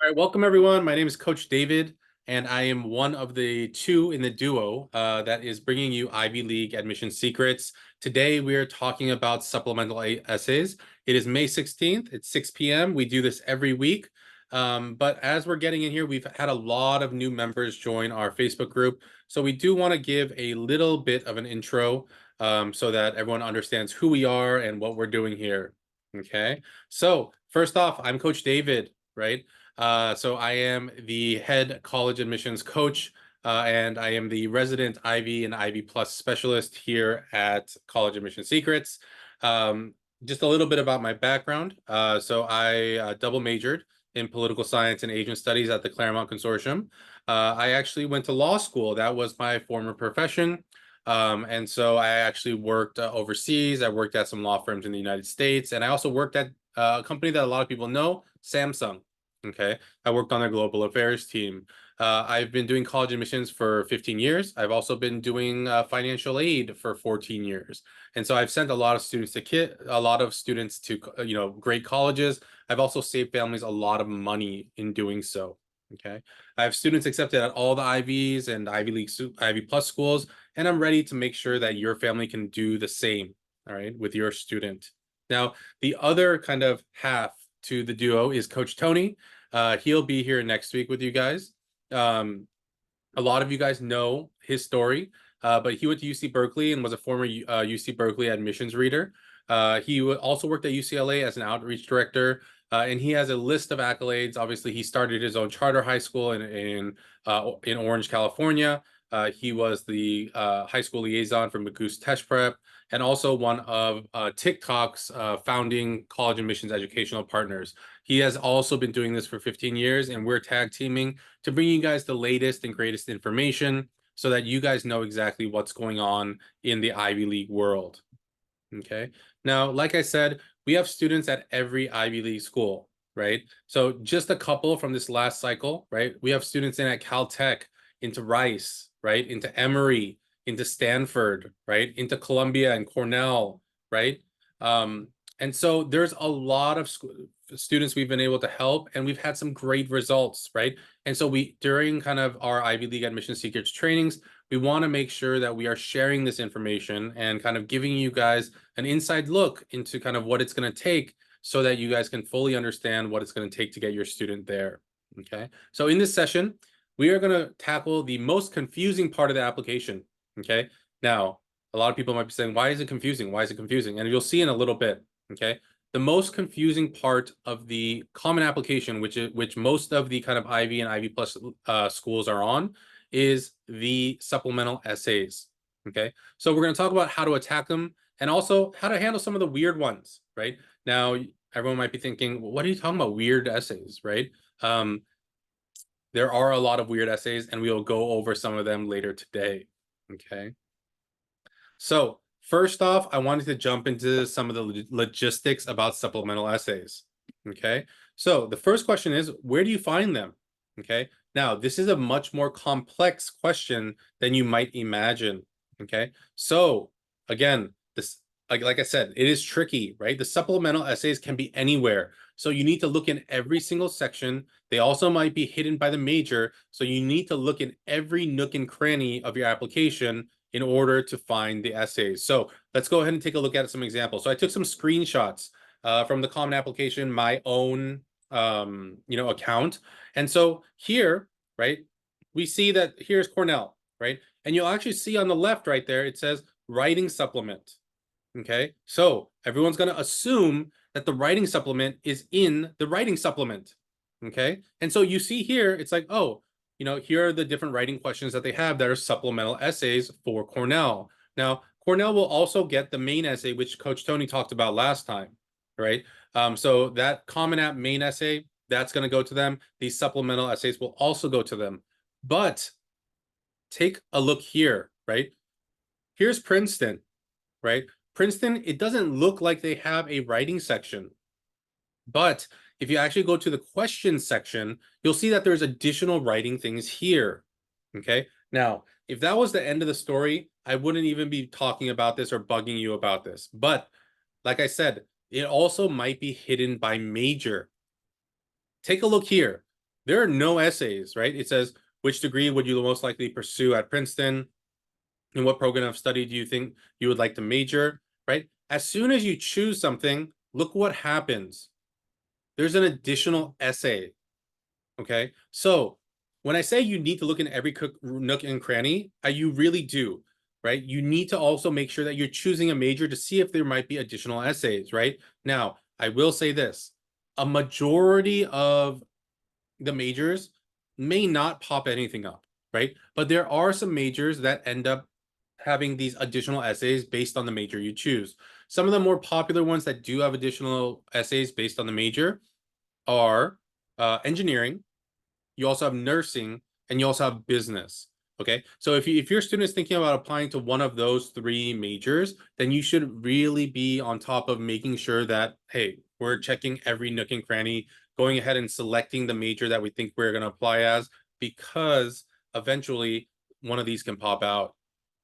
All right, welcome everyone. My name is Coach David, and I am one of the two in the duo that is bringing you Ivy League admission secrets. Today, we are talking about supplemental essays. It is May 16th. It's 6 p.m. We do this every week. But as we're getting in here, we've had a lot of new members join our Facebook group. So we do want to give a little bit of an intro so that everyone understands who we are and what we're doing here. Okay. So first off, I'm Coach David, right? So I am the head college admissions coach, and I am the resident Ivy and Ivy Plus specialist here at College Admission Secrets. Just a little bit about my background. So I double majored in political science and Asian studies at the Claremont Consortium. I actually went to law school. That was my former profession. And so I actually worked overseas. I worked at some law firms in the United States, and I also worked at a company that a lot of people know, Samsung. Okay, I worked on their global affairs team. I've been doing college admissions for 15 years. I've also been doing financial aid for 14 years. And so I've sent a lot of students to great colleges. I've also saved families a lot of money in doing so. Okay, I have students accepted at all the Ivies and Ivy League, Ivy Plus schools, and I'm ready to make sure that your family can do the same, all right, with your student. Now, the other kind of half to the duo is Coach Tony. He'll be here next week with you guys. A lot of you guys know his story, but he went to UC Berkeley and was a former UC Berkeley admissions reader. He also worked at UCLA as an outreach director, and he has a list of accolades. Obviously, he started his own charter high school in Orange, California. He was the high school liaison for Magoo's Test Prep, and also one of TikTok's founding college admissions educational partners. He has also been doing this for 15 years, and we're tag teaming to bring you guys the latest and greatest information so that you guys know exactly what's going on in the Ivy League world. Okay. Now, like I said, we have students at every Ivy League school, right? So just a couple from this last cycle, right? We have students in at Caltech, into Rice, right? Into Emory, into Stanford, right? Into Columbia and Cornell, right? And so there's a lot of students we've been able to help, and we've had some great results, right? And so during kind of our Ivy League admission secrets trainings, we want to make sure that we are sharing this information and kind of giving you guys an inside look into kind of what it's going to take so that you guys can fully understand what it's going to take to get your student there. Okay. So in this session, we are going to tackle the most confusing part of the application. Okay. Now, a lot of people might be saying, why is it confusing? Why is it confusing? And you'll see in a little bit. Okay. The most confusing part of the common application, which most of the kind of Ivy and Ivy Plus schools are on, is the supplemental essays. Okay. So we're going to talk about how to attack them and also how to handle some of the weird ones, right? Now, everyone might be thinking, well, what are you talking about, weird essays, right? There are a lot of weird essays, and we will go over some of them later today. Okay. So first off, I wanted to jump into some of the logistics about supplemental essays. Okay. So the first question is, where do you find them? Okay. Now, this is a much more complex question than you might imagine. Okay. So again, this, like I said, it is tricky, right? The supplemental essays can be anywhere. So you need to look in every single section. They also might be hidden by the major. So you need to look in every nook and cranny of your application in order to find the essays. So let's go ahead and take a look at some examples. So I took some screenshots from the Common Application, my own account. And so here, right, we see that here's Cornell, right? And you'll actually see on the left right there, it says writing supplement. Okay, so everyone's going to assume that the writing supplement is in the writing supplement. Okay, and so you see here, it's like, oh, here are the different writing questions that they have that are supplemental essays for Cornell. Now, Cornell will also get the main essay, which Coach Tony talked about last time, right? So that Common App main essay, that's going to go to them. These supplemental essays will also go to them. But take a look here, right? Here's Princeton, right? Princeton, it doesn't look like they have a writing section. But if you actually go to the question section, you'll see that there's additional writing things here. Okay. Now, if that was the end of the story, I wouldn't even be talking about this or bugging you about this. But like I said, it also might be hidden by major. Take a look here. there are no essays, right? It says, which degree would you most likely pursue at Princeton? And what program of study do you think you would like to major, right? As soon as you choose something, look what happens. There's an additional essay, okay? So when I say you need to look in every nook and cranny, you really do, right? You need to also make sure that you're choosing a major to see if there might be additional essays, right? Now, I will say this, a majority of the majors may not pop anything up, right? But there are some majors that end up having these additional essays based on the major you choose. Some of the more popular ones that do have additional essays based on the major are engineering. You also have nursing, and you also have business. Okay, so if your student is thinking about applying to one of those three majors, then you should really be on top of making sure that, hey, we're checking every nook and cranny, going ahead and selecting the major that we think we're going to apply as, because eventually one of these can pop out.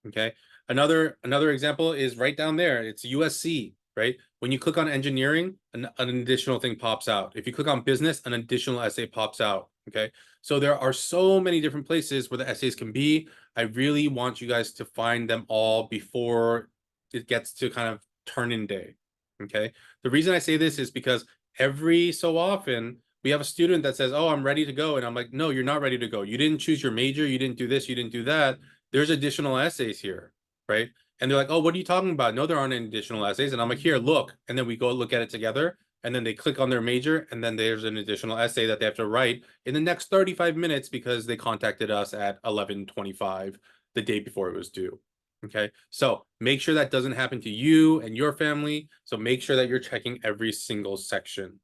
Okay, another example is right down there. It's USC, right? When you click on engineering, an additional thing pops out. If you click on business, an additional essay pops out. Okay, so there are so many different places where the essays can be. I really want you guys to find them all before it gets to kind of turn-in day. Okay, the reason I say this is because every so often we have a student that says, oh, I'm ready to go. And I'm like, no, you're not ready to go. You didn't choose your major. You didn't do this. You didn't do that. There's additional essays here, right? And they're like, oh, what are you talking about? No, there aren't any additional essays. And I'm like, here, look. And then we go look at it together. And then they click on their major. And then there's an additional essay that they have to write in the next 35 minutes because they contacted us at 11:25 the day before it was due. Okay. So make sure that doesn't happen to you and your family. So make sure that you're checking every single section.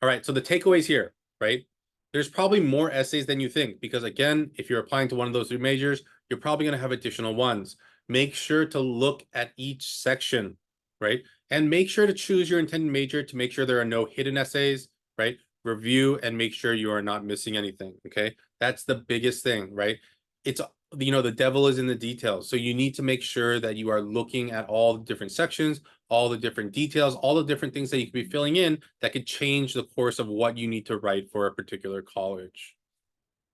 All right. So the takeaways here, right? There's probably more essays than you think because, again, if you're applying to one of those three majors, you're probably going to have additional ones. Make sure to look at each section, right? And make sure to choose your intended major to make sure there are no hidden essays, right? Review and make sure you are not missing anything, okay? That's the biggest thing, right? It's, the devil is in the details. So you need to make sure that you are looking at all the different sections, all the different details, all the different things that you could be filling in that could change the course of what you need to write for a particular college.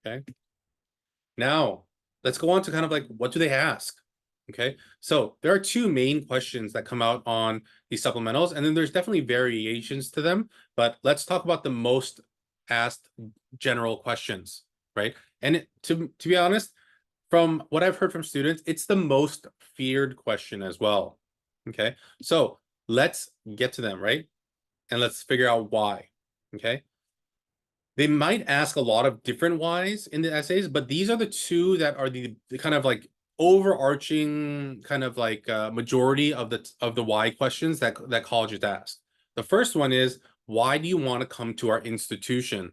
Okay. Now, let's go on to kind of like, what do they ask? Okay. So there are two main questions that come out on these supplementals, and then there's definitely variations to them, but let's talk about the most asked general questions, right? And to be honest, from what I've heard from students, it's the most feared question as well. Okay. So let's get to them, right? And let's figure out why. Okay. They might ask a lot of different whys in the essays, but these are the two that are the kind of like overarching kind of like majority of the why questions that colleges ask. The first one is, why do you want to come to our institution?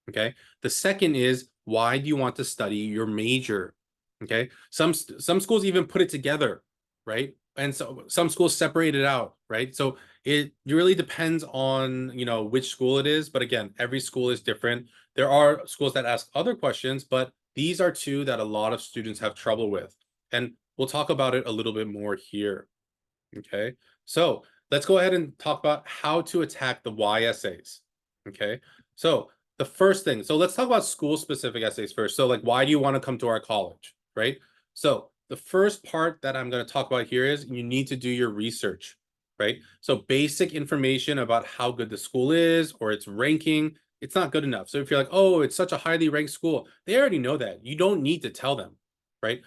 Okay. The second is, why do you want to study your major? Okay. Some schools even put it together, right? And so some schools separate it out, right? So it really depends on, which school it is. But again, every school is different. There are schools that ask other questions, but these are two that a lot of students have trouble with. And we'll talk about it a little bit more here. Okay. So let's go ahead and talk about how to attack the why essays. Okay. So the first thing, so let's talk about school specific essays first. So like, why do you want to come to our college, right? So the first part that I'm going to talk about here is you need to do your research, right? So basic information about how good the school is or its ranking, it's not good enough. So if you're like, oh, it's such a highly ranked school, they already know that. You don't need to tell them, right?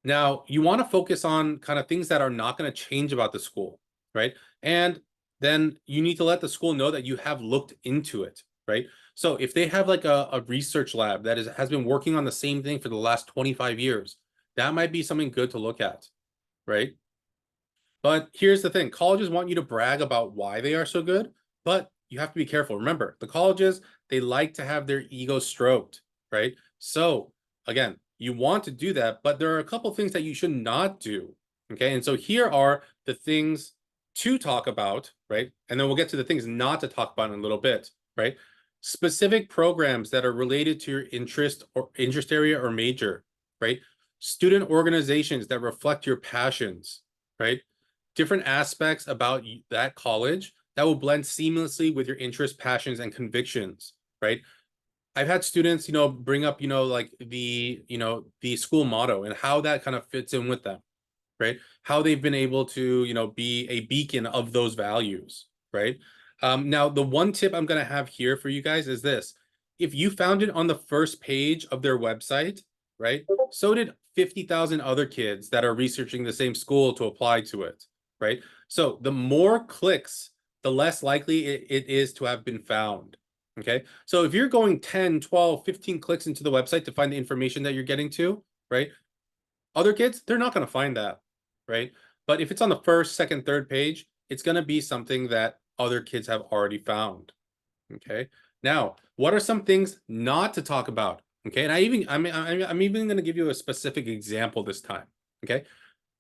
Now, you want to focus on kind of things that are not going to change about the school, right? And then you need to let the school know that you have looked into it, right? So if they have like a research lab that has been working on the same thing for the last 25 years, that might be something good to look at, right? But here's the thing, colleges want you to brag about why they are so good, but you have to be careful. Remember, the colleges, they like to have their ego stroked, right? So again, you want to do that, but there are a couple things that you should not do. Okay. And so here are the things to talk about, right? And then we'll get to the things not to talk about in a little bit, right? Specific programs that are related to your interest area or major, right? Student organizations that reflect your passions, right? Different aspects about that college that will blend seamlessly with your interests, passions, and convictions, right? I've had students, bring up, like the school motto and how that kind of fits in with them, right? How they've been able to, be a beacon of those values, right? Now, the one tip I'm going to have here for you guys is this. If you found it on the first page of their website, right? So did 50,000 other kids that are researching the same school to apply to it, right? So the more clicks, the less likely it is to have been found. Okay. So if you're going 10, 12, 15 clicks into the website to find the information that you're getting to, right? Other kids, they're not going to find that, right? But if it's on the first, second, third page, it's going to be something that other kids have already found. Okay. Now, what are some things not to talk about? Okay. And I'm even going to give you a specific example this time. Okay.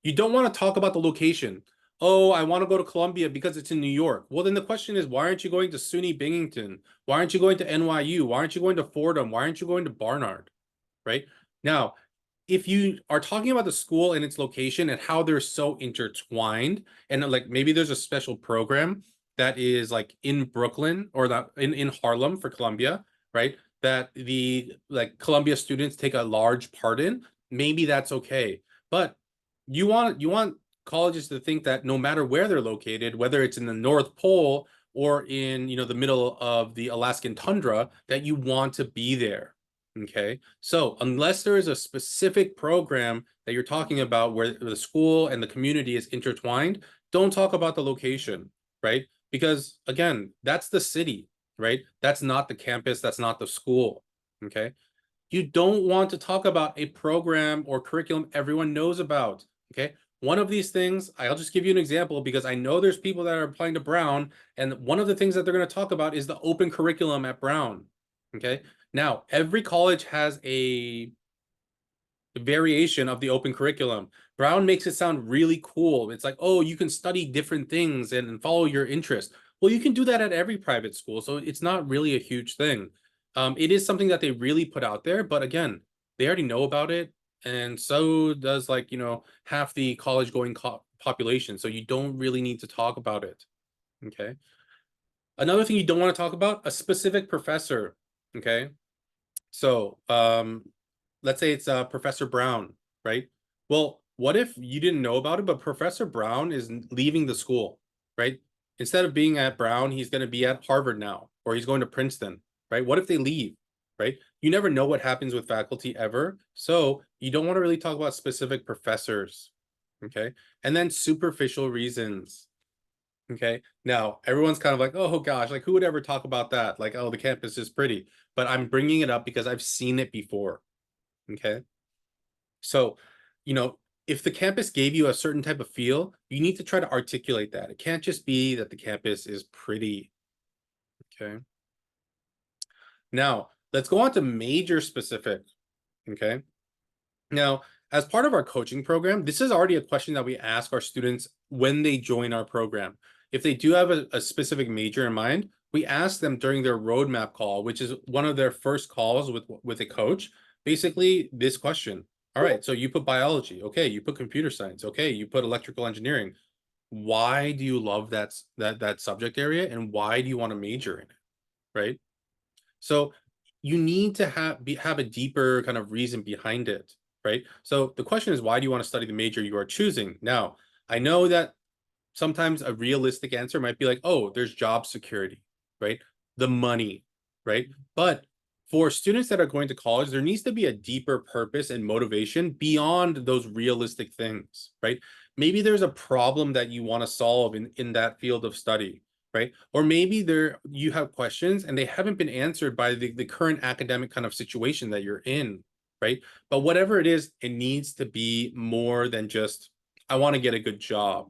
You don't want to talk about the location. Oh, I want to go to Columbia because it's in New York. Well, then the question is, why aren't you going to SUNY Binghamton? Why aren't you going to NYU? Why aren't you going to Fordham? Why aren't you going to Barnard? Right? Now, if you are talking about the school and its location and how they're so intertwined, and like maybe there's a special program that is like in Brooklyn or that in Harlem for Columbia, right? That the like Columbia students take a large part in, maybe that's okay. But you want colleges to think that no matter where they're located, whether it's in the North Pole or in the middle of the Alaskan tundra, that you want to be there. Okay. So unless there is a specific program that you're talking about where the school and the community is intertwined, don't talk about the location, right? Because again, that's the city, right? That's not the campus, that's not the school. Okay. You don't want to talk about a program or curriculum everyone knows about. Okay. One of these things, I'll just give you an example because I know there's people that are applying to Brown, and one of the things that they're going to talk about is the open curriculum at Brown. Okay. Now, every college has a variation of the open curriculum. Brown makes it sound really cool. It's like, oh, you can study different things and follow your interest. Well, you can do that at every private school, so it's not really a huge thing. It is something that they really put out there, but again, they already know about it, and so does like half the college going population. So you don't really need to talk about it. Okay. Another thing you don't want to talk about, a specific professor. Okay. So, let's say it's Professor Brown, right? Well, what if you didn't know about it, but Professor Brown is leaving the school, right? Instead of being at Brown, he's going to be at Harvard now, or he's going to Princeton, right? What if they leave, right? You never know what happens with faculty ever. So you don't want to really talk about specific professors, okay? And then superficial reasons. Okay. Now, everyone's kind of like, oh gosh, like who would ever talk about that? Like, oh, the campus is pretty. But I'm bringing it up because I've seen it before. Okay. So, you know, if the campus gave you a certain type of feel, you need to try to articulate that. It can't just be that the campus is pretty. Okay. Now, let's go on to major specific. Okay. Now, as part of our coaching program, this is already a question that we ask our students when they join our program. If they do have a specific major in mind, we ask them during their roadmap call, which is one of their first calls with a coach, basically this question. All right, so you put biology. Okay, you put computer science. Okay, you put electrical engineering. Why do you love that subject area, and why do you want to major in it, right? So you need to have a deeper kind of reason behind it, right? So the question is, why do you want to study the major you are choosing? Now, I know that sometimes a realistic answer might be like, oh, there's job security, right? The money, right? But for students that are going to college, there needs to be a deeper purpose and motivation beyond those realistic things, right? Maybe there's a problem that you want to solve in that field of study, right? Or maybe you have questions and they haven't been answered by the current academic kind of situation that you're in, right? But whatever it is, it needs to be more than just, I want to get a good job,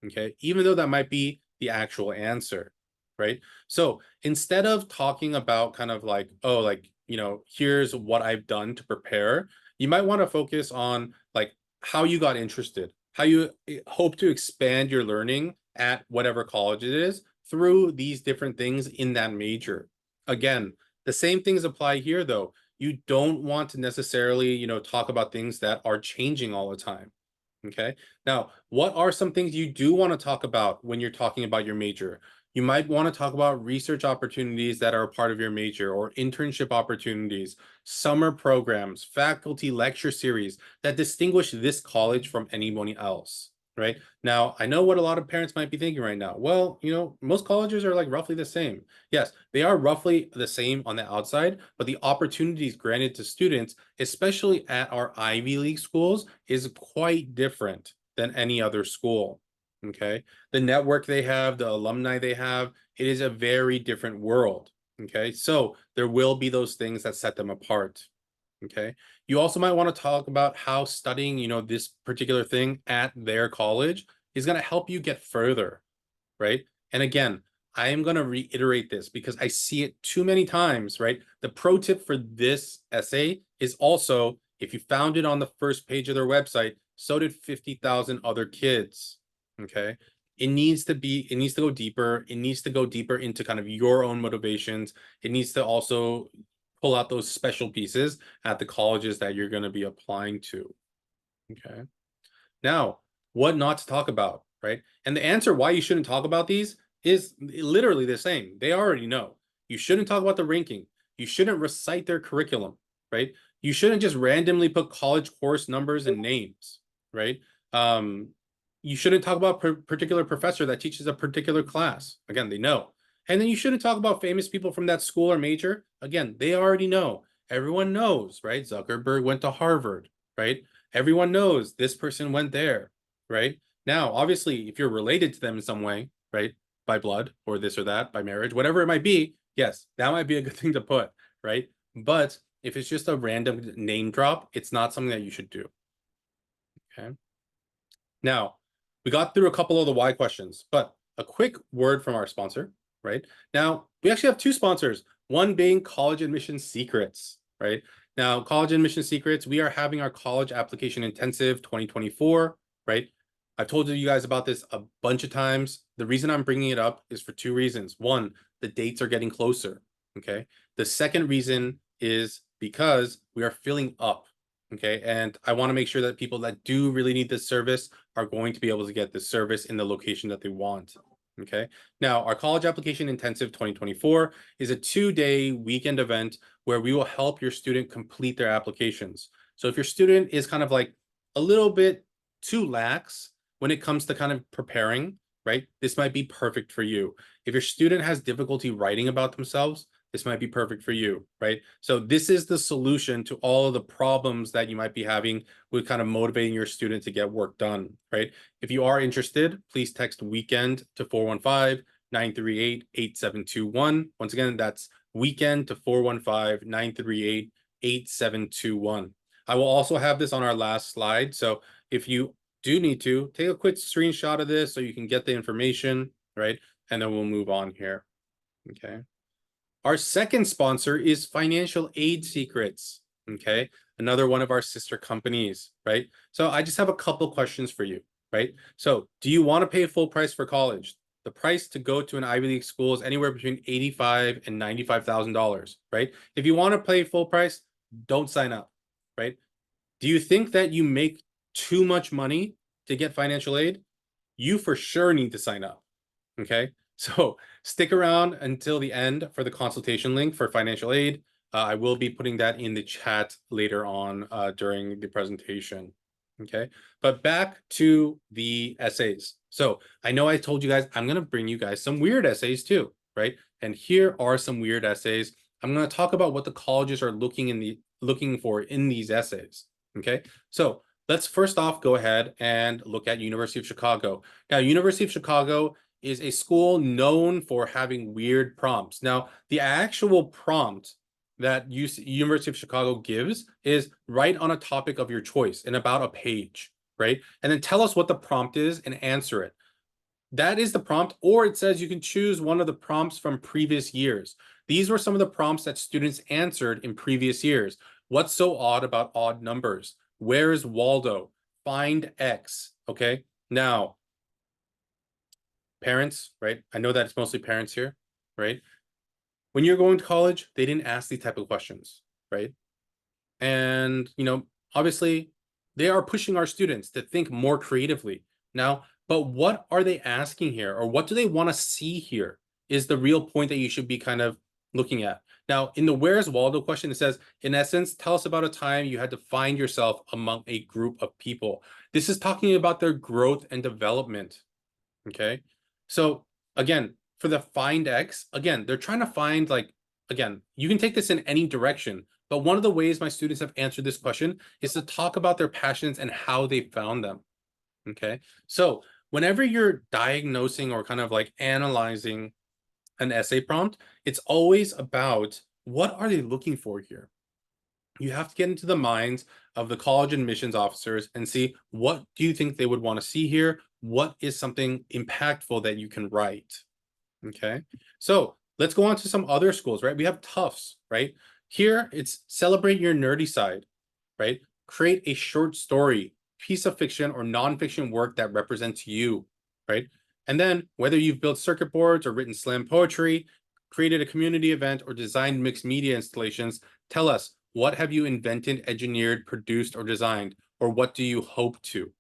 okay? Even though that might be the actual answer, right? So instead of talking about kind of like, oh, like, here's what I've done to prepare, you might want to focus on like how you got interested, how you hope to expand your learning at whatever college it is through these different things in that major. Again, the same things apply here though. You don't want to necessarily, talk about things that are changing all the time. Okay. Now, what are some things you do want to talk about when you're talking about your major? You might want to talk about research opportunities that are a part of your major, or internship opportunities, summer programs, faculty lecture series that distinguish this college from anyone else, right? Now, I know what a lot of parents might be thinking right now. Well, most colleges are like roughly the same. Yes, they are roughly the same on the outside, but the opportunities granted to students, especially at our Ivy League schools, is quite different than any other school. Okay. The network they have, the alumni they have, it is a very different world. Okay. So there will be those things that set them apart. Okay. You also might want to talk about how studying, this particular thing at their college is going to help you get further, right? And again, I am going to reiterate this because I see it too many times, right? The pro tip for this essay is also, if you found it on the first page of their website, so did 50,000 other kids. Okay. It needs to go deeper. It needs to go deeper into kind of your own motivations. It needs to also pull out those special pieces at the colleges that you're going to be applying to. Okay. Now, what not to talk about, right? And the answer why you shouldn't talk about these is literally the same. They already know. You shouldn't talk about the ranking. You shouldn't recite their curriculum, right? You shouldn't just randomly put college course numbers and names, right? You shouldn't talk about a particular professor that teaches a particular class. Again, they know. And then you shouldn't talk about famous people from that school or major. Again, they already know. Everyone knows, right? Zuckerberg went to Harvard, right? Everyone knows this person went there, right? Now, obviously, if you're related to them in some way, right, by blood or this or that, by marriage, whatever it might be, yes, that might be a good thing to put, right? But if it's just a random name drop, it's not something that you should do. Okay. Now, we got through a couple of the why questions, but a quick word from our sponsor, right? Now, we actually have two sponsors, one being College Admission Secrets, right? Now, College Admission Secrets, we are having our College Application Intensive 2024, right? I've told you guys about this a bunch of times. The reason I'm bringing it up is for two reasons. One, the dates are getting closer, okay? The second reason is because we are filling up, okay? And I want to make sure that people that do really need this service are going to be able to get this service in the location that they want. Okay. Now, our College Application Intensive 2024 is a 2-day weekend event where we will help your student complete their applications. So if your student is kind of like a little bit too lax when it comes to kind of preparing, right, this might be perfect for you. If your student has difficulty writing about themselves, this might be perfect for you, right? So this is the solution to all of the problems that you might be having with kind of motivating your student to get work done, right? If you are interested, please text weekend to 415-938-8721. Once again, that's weekend to 415-938-8721. I will also have this on our last slide. So if you do need to, take a quick screenshot of this so you can get the information, right? And then we'll move on here, okay? Our second sponsor is Financial Aid Secrets, okay? Another one of our sister companies, right? So I just have a couple questions for you, right? So do you want to pay full price for college? The price to go to an Ivy League school is anywhere between $85,000 and $95,000, right? If you want to pay full price, don't sign up, right? Do you think that you make too much money to get financial aid? You for sure need to sign up, okay? So stick around until the end for the consultation link for financial aid. I will be putting that in the chat later on during the presentation. Okay, but back to the essays. So I know I told you guys I'm going to bring you guys some weird essays too, right? And here are some weird essays. I'm going to talk about what the colleges are looking for in these essays. Okay, so let's first off go ahead and look at University of Chicago. Now, University of Chicago is a school known for having weird prompts. Now, the actual prompt that University of Chicago gives is write on a topic of your choice in about a page, right? And then tell us what the prompt is and answer it. That is the prompt, or it says you can choose one of the prompts from previous years. These were some of the prompts that students answered in previous years. What's so odd about odd numbers? Where is Waldo? Find X, okay? Now, parents, right? I know that it's mostly parents here, right? When you're going to college, they didn't ask these type of questions, right? And, obviously they are pushing our students to think more creatively. Now, But what are they asking here, or what do they want to see here is the real point that you should be kind of looking at. Now, in the Where's Waldo question, it says, in essence, tell us about a time you had to find yourself among a group of people. This is talking about their growth and development. Okay. So again, for the find X, again, they're trying to find, like, again, you can take this in any direction, but one of the ways my students have answered this question is to talk about their passions and how they found them. Okay. So whenever you're diagnosing or kind of like analyzing an essay prompt, it's always about what are they looking for here? You have to get into the minds of the college admissions officers and see, what do you think they would want to see here? What is something impactful that you can write? Okay. So let's go on to some other schools, right? We have Tufts, right? Here it's celebrate your nerdy side, right? Create a short story, piece of fiction or nonfiction work that represents you, right? And then whether you've built circuit boards or written slam poetry, created a community event, or designed mixed media installations, tell us, what have you invented, engineered, produced, or designed? Or what do you hope to?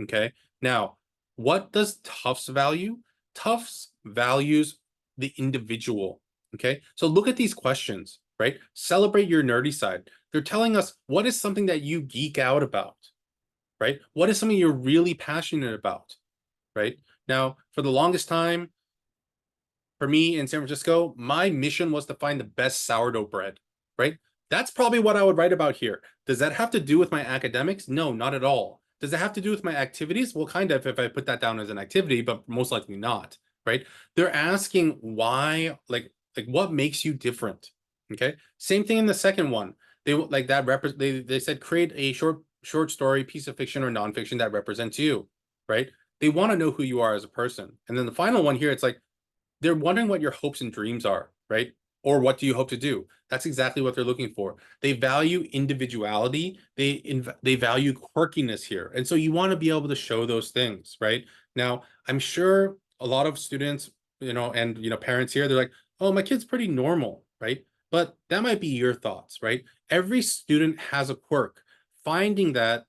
Okay. Now, what does Tufts value? Tufts values the individual. Okay. So look at these questions, right? Celebrate your nerdy side. They're telling us, what is something that you geek out about, right? What is something you're really passionate about, right? Now, for the longest time, for me in San Francisco, my mission was to find the best sourdough bread, right? That's probably what I would write about here. Does that have to do with my academics? No, not at all. Does it have to do with my activities? Well, kind of, if I put that down as an activity, but most likely not, right? They're asking why, like what makes you different? Okay. Same thing in the second one. They like that they said create a short story, piece of fiction or nonfiction that represents you, right? They want to know who you are as a person. And then the final one here, it's like they're wondering what your hopes and dreams are, right? Or what do you hope to do? That's exactly what they're looking for. They value individuality. They value quirkiness here. And so you want to be able to show those things, right? Now, I'm sure a lot of students, and parents here, they're like, "Oh, my kid's pretty normal," right? But that might be your thoughts, right? Every student has a quirk. Finding that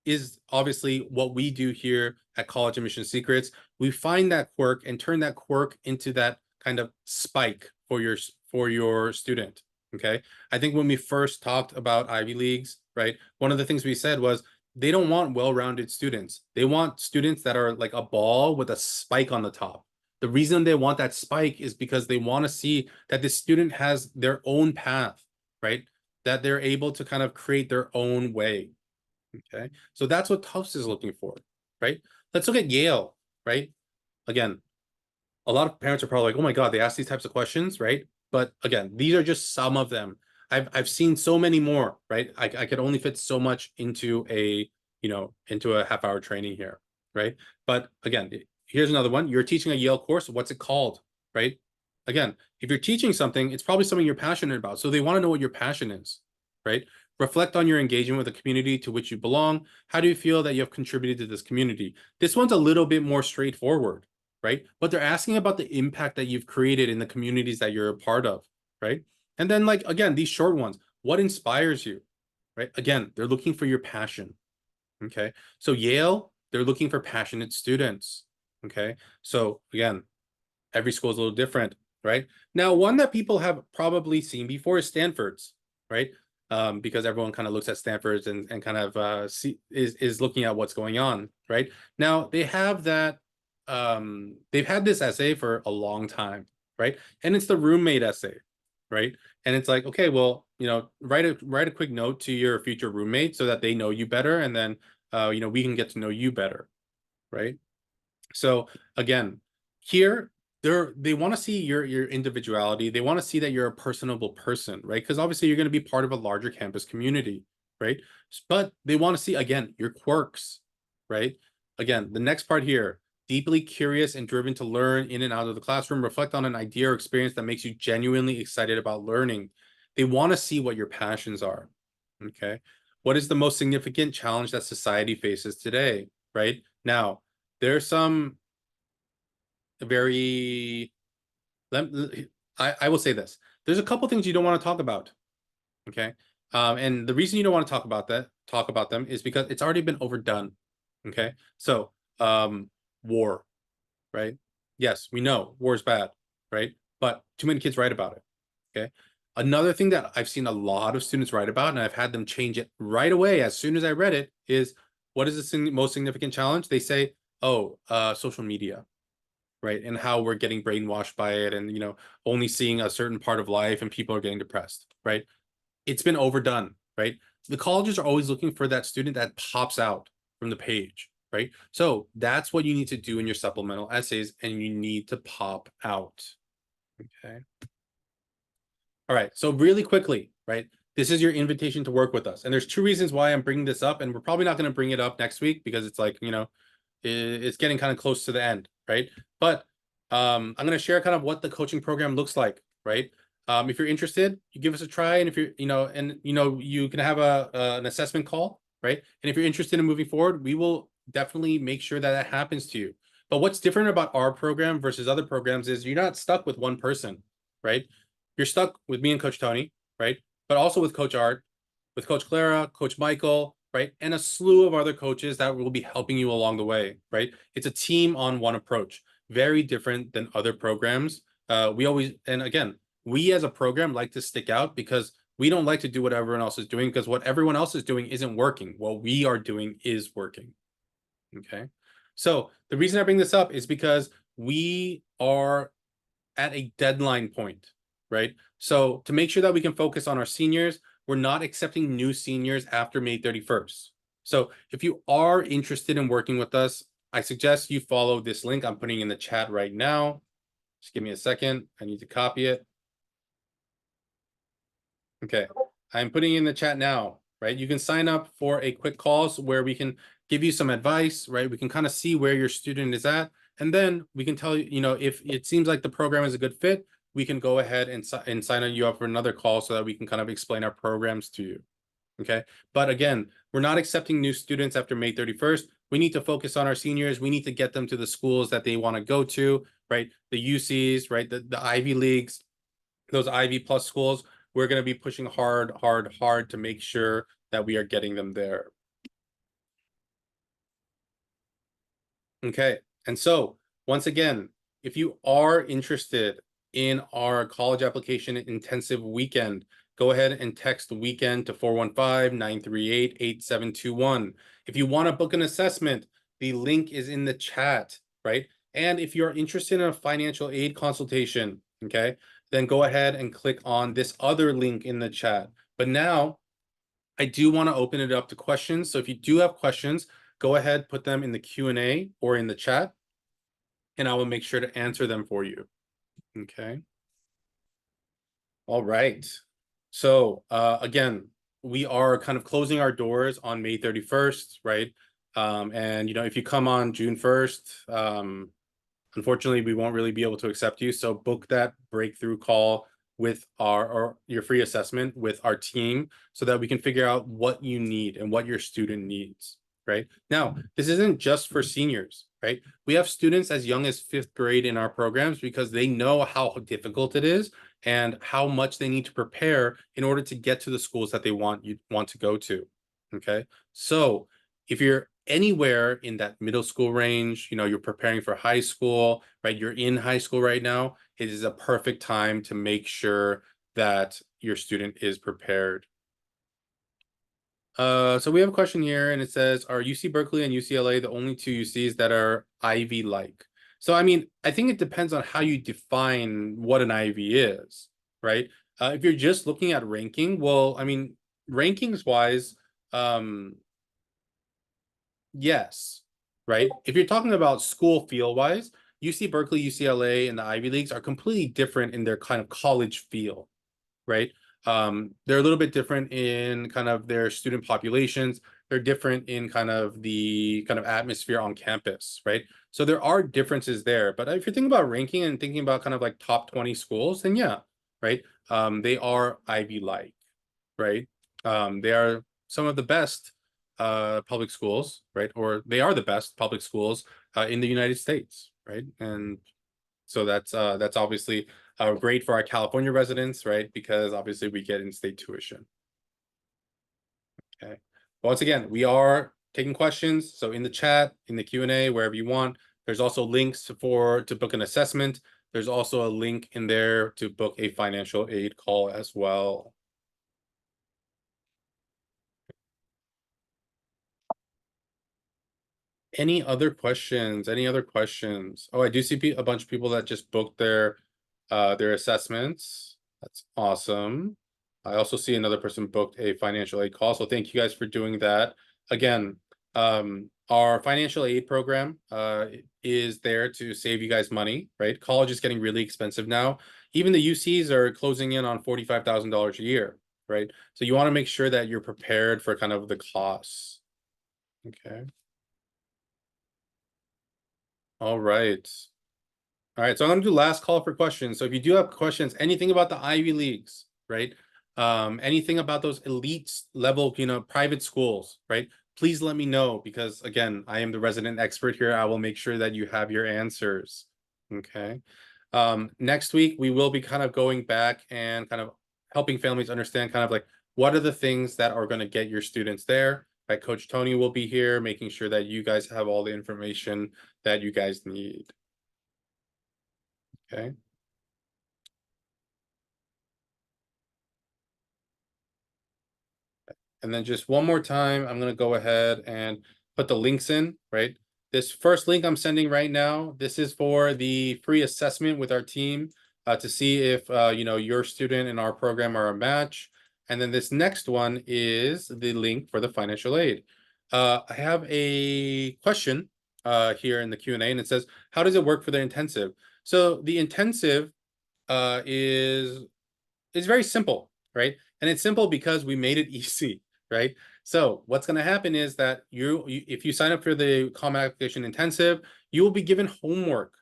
is obviously what we do here at College Admission Secrets. We find that quirk and turn that quirk into that kind of spike for your student. Okay. I think when we first talked about Ivy Leagues, right, one of the things we said was they don't want well-rounded students. They want students that are like a ball with a spike on the top. The reason they want that spike is because they want to see that the student has their own path, right? That they're able to kind of create their own way. Okay, so that's what Tufts is looking for, right? Let's look at Yale, right? Again, a lot of parents are probably like, "Oh my God, they ask these types of questions," right? But again, these are just some of them. I've seen so many more, right? I could only fit so much into a half-hour training here, right? But again, here's another one. You're teaching a Yale course. What's it called, right? Again, if you're teaching something, it's probably something you're passionate about. So they want to know what your passion is, right? Reflect on your engagement with the community to which you belong. How do you feel that you have contributed to this community? This one's a little bit more straightforward, right? But they're asking about the impact that you've created in the communities that you're a part of, right? And then, like, again, these short ones, what inspires you, right? Again, they're looking for your passion, okay? So Yale, they're looking for passionate students, okay? So again, every school is a little different, right? Now, one that people have probably seen before is Stanford's, right? Because everyone kind of looks at Stanford's and kind of is looking at what's going on, right? Now they have that they've had this essay for a long time, right? And it's the roommate essay, right? And it's like, okay, well, write a quick note to your future roommate so that they know you better, and then we can get to know you better, right? So again, here they want to see your individuality. They want to see that you're a personable person, right? Because obviously you're going to be part of a larger campus community, right? But they want to see, again, your quirks, right? Again, the next part here, deeply curious and driven to learn in and out of the classroom, reflect on an idea or experience that makes you genuinely excited about learning. They want to see what your passions are, okay? What is the most significant challenge that society faces today, right? Now, there's some very I will say this. There's a couple things you don't want to talk about. Okay. And the reason you don't want to talk about them is because it's already been overdone. Okay. So war, right? Yes, we know war is bad, right? But too many kids write about it. Okay. Another thing that I've seen a lot of students write about, and I've had them change it right away as soon as I read it, is what is the most significant challenge? They say, oh, social media, right? And how we're getting brainwashed by it and, only seeing a certain part of life and people are getting depressed, right? It's been overdone, right? The colleges are always looking for that student that pops out from the page, right? So that's what you need to do in your supplemental essays, and you need to pop out. Okay. All right. So really quickly, right? This is your invitation to work with us. And there's two reasons why I'm bringing this up. And we're probably not going to bring it up next week because it's like, it's getting kind of close to the end, right? But I'm going to share kind of what the coaching program looks like, right? If you're interested, you give us a try. And if you're, you can have an assessment call, right? And if you're interested in moving forward, we will definitely make sure that that happens to you. But what's different about our program versus other programs is you're not stuck with one person, right? You're stuck with me and Coach Tony, right? But also with Coach Art, with Coach Clara, Coach Michael, right? And a slew of other coaches that will be helping you along the way, right? It's a team on one approach, very different than other programs. We always, and again, we as a program like to stick out because we don't like to do what everyone else is doing because what everyone else is doing isn't working. What we are doing is working. Okay. So the reason I bring this up is because we are at a deadline point, right? So to make sure that we can focus on our seniors, we're not accepting new seniors after May 31st. So if you are interested in working with us, I suggest you follow this link I'm putting in the chat right now. Just give me a second. I need to copy it. Okay, I'm putting in the chat now, right? You can sign up for a quick call where we can give you some advice, right? We can kind of see where your student is at. And then we can tell you, if it seems like the program is a good fit, we can go ahead and sign you up for another call so that we can kind of explain our programs to you. Okay. But again, we're not accepting new students after May 31st. We need to focus on our seniors. We need to get them to the schools that they want to go to, right? The UCs, right? The Ivy Leagues, those Ivy plus schools. We're going to be pushing hard, hard, hard to make sure that we are getting them there. Okay. And so once again, if you are interested in our college application intensive weekend, go ahead and text weekend to 415-938-8721. If you want to book an assessment, the link is in the chat, right? And if you're interested in a financial aid consultation, okay, then go ahead and click on this other link in the chat. But now I do want to open it up to questions. So if you do have questions, go ahead, put them in the Q&A or in the chat, and I will make sure to answer them for you. Okay. All right. So again, we are kind of closing our doors on May 31st, right? And if you come on June 1st, unfortunately, we won't really be able to accept you. So book that breakthrough call with or your free assessment with our team so that we can figure out what you need and what your student needs, right? Now, this isn't just for seniors, right? We have students as young as 5th grade in our programs because they know how difficult it is and how much they need to prepare in order to get to the schools that they want to go to, okay? So if you're anywhere in that middle school range, you're preparing for high school, right? You're in high school right now. It is a perfect time to make sure that your student is prepared. So we have a question here and it says, are UC Berkeley and UCLA the only two UCs that are Ivy-like? So, I mean, I think it depends on how you define what an Ivy is, right? If you're just looking at ranking, well, I mean, rankings wise, yes, right? If you're talking about school feel wise, UC Berkeley, UCLA, and the Ivy Leagues are completely different in their kind of college feel, right? They're a little bit different in kind of their student populations. They're different in kind of the kind of atmosphere on campus, right? So there are differences there. But if you're thinking about ranking and thinking about kind of like top 20 schools, then yeah, right? They are Ivy-like, right? They are some of the best public schools, right? Or they are the best public schools in the United States, right? And so that's obviously great for our California residents, right? Because obviously we get in-state tuition. Okay. Once again, we are taking questions. So in the chat, in the Q&A, wherever you want, There's also links to book an assessment. There's also a link in there to book a financial aid call as well. Any other questions? Any other questions? Oh, I do see a bunch of people that just booked their assessments. That's awesome. I also see another person booked a financial aid call. So thank you guys for doing that. Again, our financial aid program is there to save you guys money, right? College is getting really expensive now. Even the UCs are closing in on $45,000 a year, right? So you want to make sure that you're prepared for kind of the costs. Okay. All right. All right, so I'm gonna do last call for questions. So if you do have questions, anything about the Ivy Leagues, right? Anything about those elite level, private schools, right? Please let me know because again, I am the resident expert here. I will make sure that you have your answers. Okay. Next week we will be kind of going back and kind of helping families understand kind of like what are the things that are going to get your students there. Right, Coach Tony will be here, making sure that you guys have all the information that you guys need. Okay. And then just one more time, I'm going to go ahead and put the links in, right? This first link I'm sending right now, this is for the free assessment with our team to see if, your student and our program are a match. And then this next one is the link for the financial aid. I have a question here in the Q&A, and it says, how does it work for the intensive? So the intensive is very simple, right? And it's simple because we made it easy, right? So what's going to happen is that if you sign up for the Common Application Intensive, you will be given homework,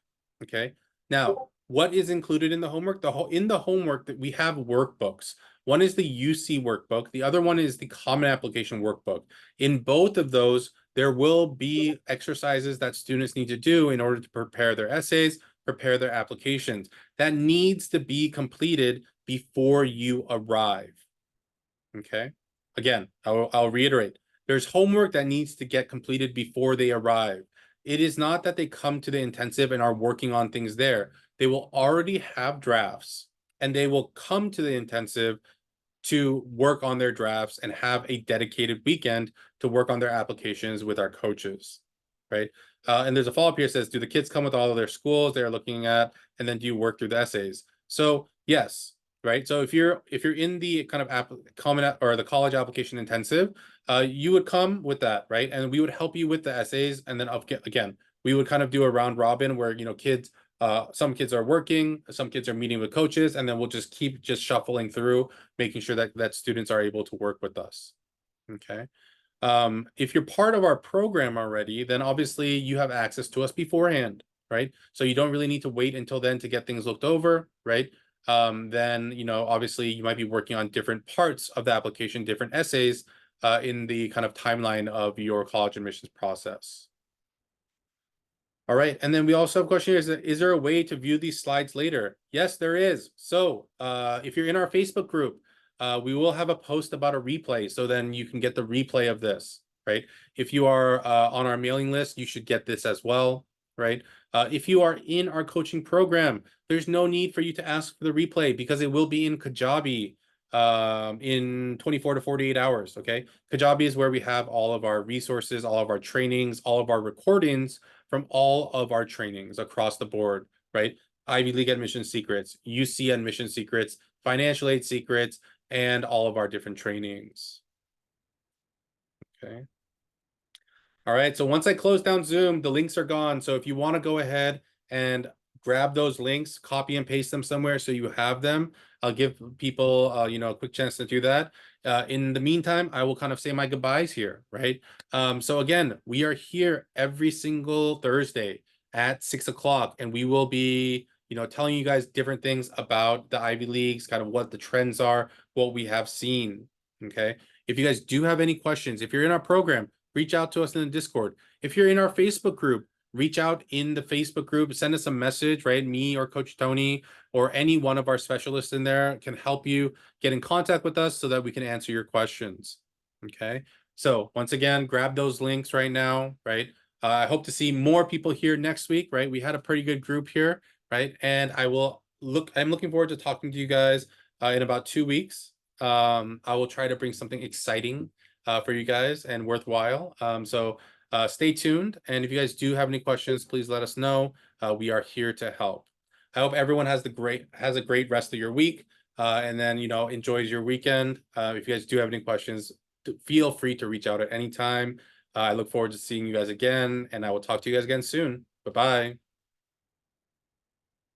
okay? Now, what is included in the homework? In the homework that we have workbooks. One is the UC workbook. The other one is the Common Application workbook. In both of those, there will be exercises that students need to do in order to prepare their essays, prepare their applications. That needs to be completed before you arrive. Okay. Again, I'll reiterate. There's homework that needs to get completed before they arrive. It is not that they come to the intensive and are working on things there. They will already have drafts and they will come to the intensive to work on their drafts and have a dedicated weekend to work on their applications with our coaches, right? And there's a follow-up here that says, do the kids come with all of their schools they're looking at, and then do you work through the essays? So yes, right? So if you're in the kind of common or the college application intensive, you would come with that, right? And we would help you with the essays, and then again, we would kind of do a round robin where kids some kids are working, some kids are meeting with coaches, and then we'll just keep shuffling through, making sure that students are able to work with us. Okay. If you're part of our program already, then obviously you have access to us beforehand, right? So you don't really need to wait until then to get things looked over, right? Then, obviously you might be working on different parts of the application, different essays in the kind of timeline of your college admissions process. All right, and then we also have a question here, is there a way to view these slides later? Yes, there is. So if you're in our Facebook group, we will have a post about a replay, so then you can get the replay of this, right? If you are on our mailing list, you should get this as well, right? If you are in our coaching program, there's no need for you to ask for the replay because it will be in Kajabi in 24 to 48 hours, okay? Kajabi is where we have all of our resources, all of our trainings, all of our recordings from all of our trainings across the board, right? Ivy League admission secrets, UC admission secrets, financial aid secrets, and all of our different trainings. Okay. All right, so once I close down Zoom, the links are gone. So if you want to go ahead and grab those links, copy and paste them somewhere so you have them. I'll give people, a quick chance to do that. In the meantime, I will kind of say my goodbyes here, right? So again, we are here every single Thursday at 6 o'clock, and we will be, telling you guys different things about the Ivy Leagues, kind of what the trends are, what we have seen, okay? If you guys do have any questions, if you're in our program, reach out to us in the Discord. If you're in our Facebook group, reach out in the Facebook group, send us a message, right? Me or Coach Tony or any one of our specialists in there can help you get in contact with us so that we can answer your questions. Okay. So once again, grab those links right now, right? I hope to see more people here next week, right? We had a pretty good group here, right? And I'm looking forward to talking to you guys in about 2 weeks. I will try to bring something exciting for you guys and worthwhile. So stay tuned. And if you guys do have any questions, please let us know. We are here to help. I hope everyone has a great rest of your week. And then, enjoys your weekend. If you guys do have any questions, feel free to reach out at any time. I look forward to seeing you guys again, and I will talk to you guys again soon. Bye-bye.